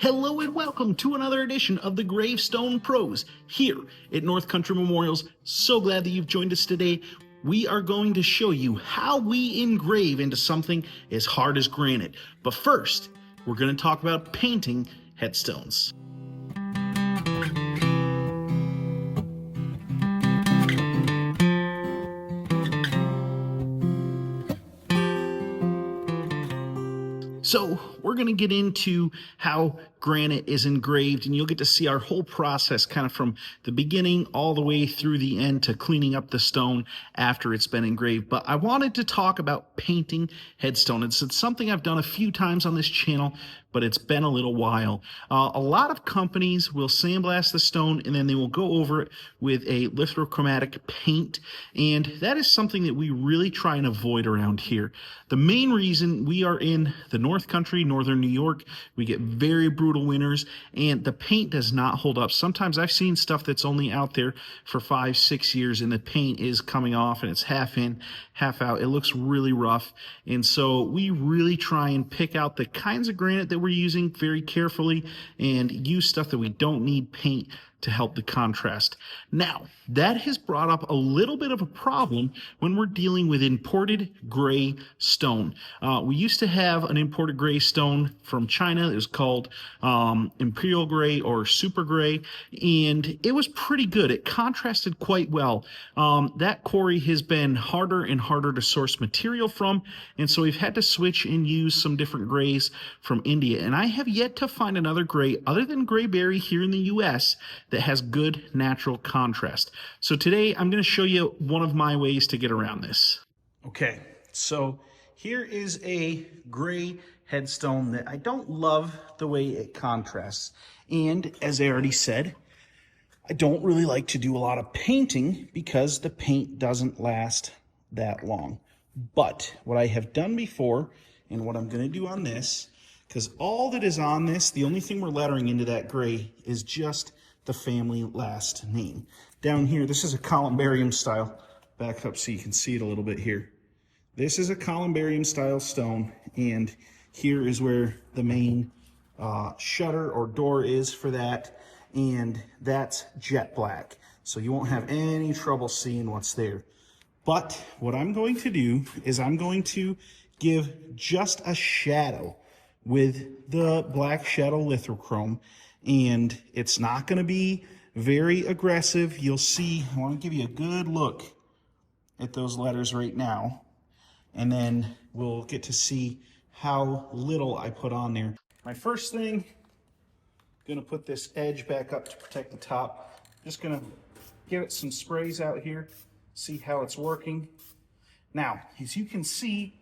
Hello and welcome to another edition of the Gravestone Pros here at North Country Memorials. So glad that you've joined us today. We are going to show you how we engrave into something as hard as granite. But first, we're going to talk about painting headstones. So we're going to get into how granite is engraved, and you'll get to see our whole process kind of from the beginning all the way through the end to cleaning up the stone after it's been engraved. But I wanted to talk about painting headstone. It's something I've done a few times on this channel, but it's been a little while. A lot of companies will sandblast the stone and then they will go over it with a lithochromatic paint, and that is something that we really try and avoid around here. The main reason: we are in the North Country, northern New York. We get very brutal winters and the paint does not hold up. Sometimes I've seen stuff that's only out there for 5-6 years and the paint is coming off and it's half in, half out. It looks really rough. And so we really try and pick out the kinds of granite that we're using very carefully and use stuff that we don't need paint to help the contrast. Now, that has brought up a little bit of a problem when we're dealing with imported gray stone. We used to have an imported gray stone from China. It was called Imperial Gray or Super Gray, and it was pretty good. It contrasted quite well. That quarry has been harder and harder to source material from, and so we've had to switch and use some different grays from India. And I have yet to find another gray other than Grayberry here in the US that has good natural contrast. So today I'm going to show you one of my ways to get around this. Okay, so here is a gray headstone that I don't love the way it contrasts. And as I already said, I don't really like to do a lot of painting because the paint doesn't last that long. But what I have done before, and what I'm going to do on this, because all that is on this, the only thing we're lettering into that gray is just the family last name. Down here, this is a columbarium style. Back up so you can see it a little bit here. This is a columbarium style stone, and here is where the main shutter or door is for that, and that's jet black. So you won't have any trouble seeing what's there. But what I'm going to do is I'm going to give just a shadow with the black shadow lithochrome, and it's not going to be very aggressive. You'll see, I want to give you a good look at those letters right now, and then we'll get to see how little I put on there. My first thing, I'm going to put this edge back up to protect the top. Just going to give it some sprays out here, see how it's working. Now, as you can see,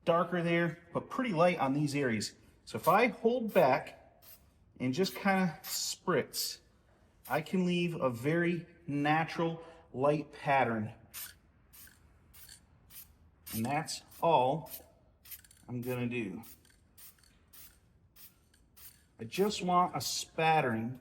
darker there, but pretty light on these areas. So if I hold back and just kind of spritz, I can leave a very natural light pattern. And that's all I'm gonna do. I just want a spattering .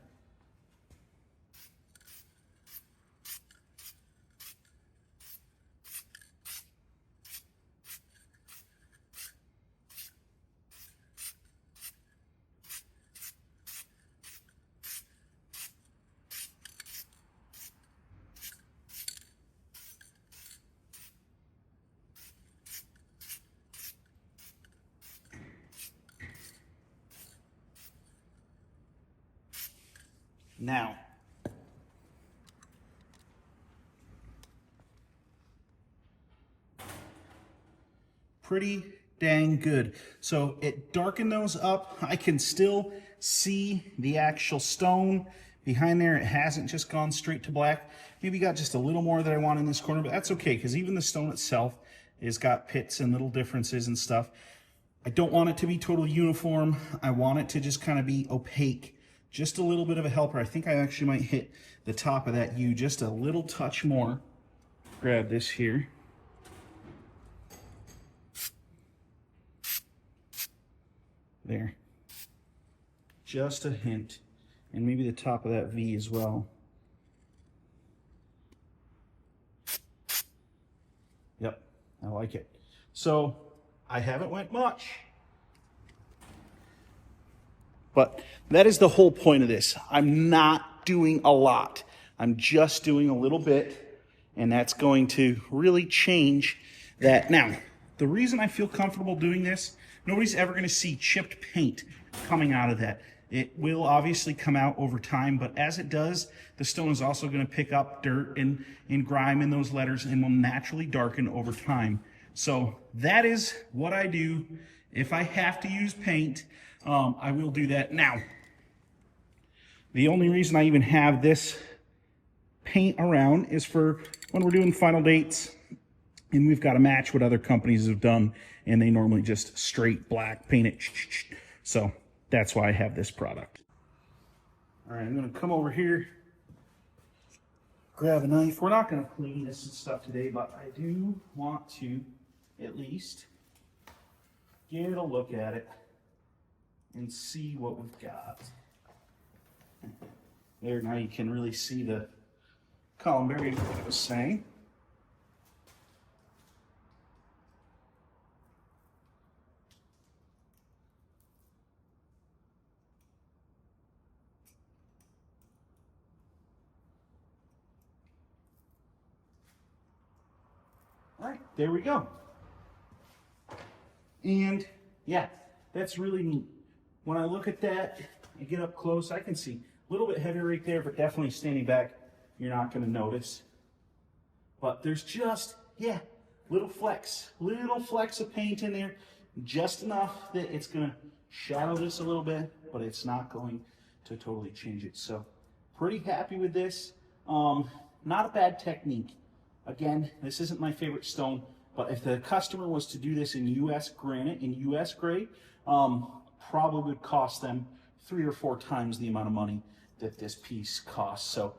Now, pretty dang good. So it darkened those up. I can still see the actual stone behind there. It hasn't just gone straight to black. Maybe got just a little more that I want in this corner, but that's okay, because even the stone itself has got pits and little differences and stuff. I don't want it to be totally uniform. I want it to just kind of be opaque. Just a little bit of a helper. I think I actually might hit the top of that U just a little touch more. Grab this here. There. Just a hint. And maybe the top of that V as well. Yep, I like it. So I haven't went much. But that is the whole point of this. I'm not doing a lot. I'm just doing a little bit, and that's going to really change that. Now, the reason I feel comfortable doing this, nobody's ever going to see chipped paint coming out of that. It will obviously come out over time, but as it does, the stone is also going to pick up dirt and grime in those letters and will naturally darken over time. So that is what I do. If I have to use paint, I will do that. Now, the only reason I even have this paint around is for when we're doing final dates and we've got to match what other companies have done, and they normally just straight black paint it. So that's why I have this product. All right, I'm going to come over here, grab a knife. We're not going to clean this and stuff today, but I do want to at least get a look at it and see what we've got. There, now you can really see the columbarium, like I was saying. All right, there we go. And yeah, that's really neat. When I look at that and get up close, I can see a little bit heavy right there, but definitely standing back, you're not going to notice. But there's just, yeah, little flecks of paint in there, just enough that it's going to shadow this a little bit, but it's not going to totally change it. So pretty happy with this. Not a bad technique. Again, this isn't my favorite stone, but if the customer was to do this in US granite, in US grade, probably would cost them 3 or 4 times the amount of money that this piece costs. So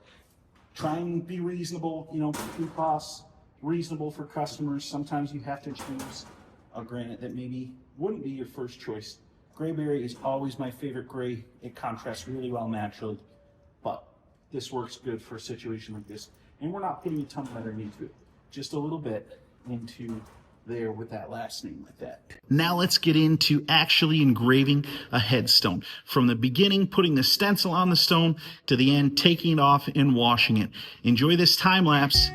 try and be reasonable, you know, food costs, reasonable for customers. Sometimes you have to choose a granite that maybe wouldn't be your first choice. Grayberry is always my favorite gray. It contrasts really well naturally, but this works good for a situation like this. And we're not putting a ton of lettering into it, just a little bit into there with that last name like that. Now let's get into actually engraving a headstone. From the beginning, putting the stencil on the stone, to the end, taking it off and washing it. Enjoy this time lapse.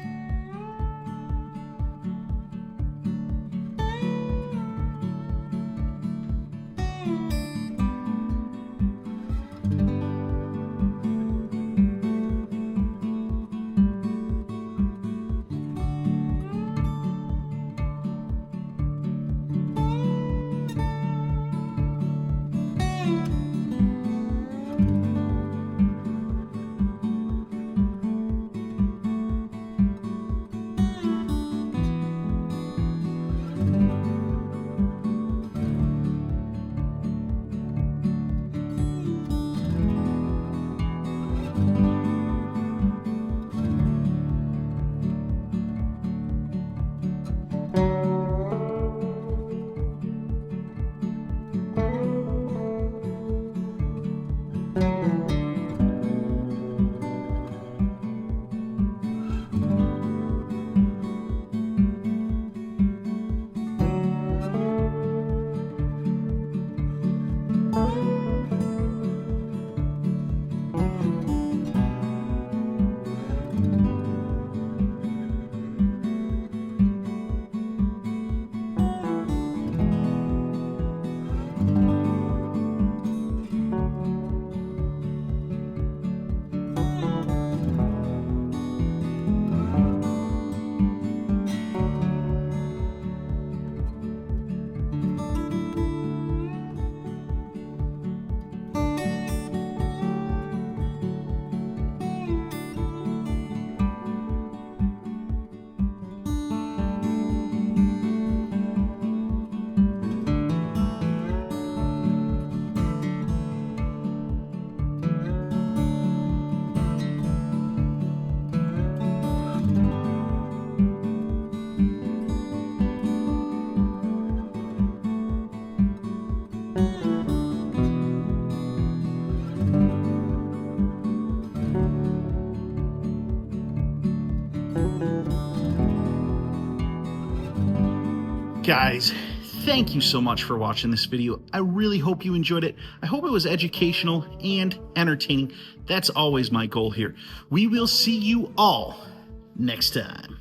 Guys, thank you so much for watching this video. I really hope you enjoyed it. I hope it was educational and entertaining. That's always my goal here. We will see you all next time.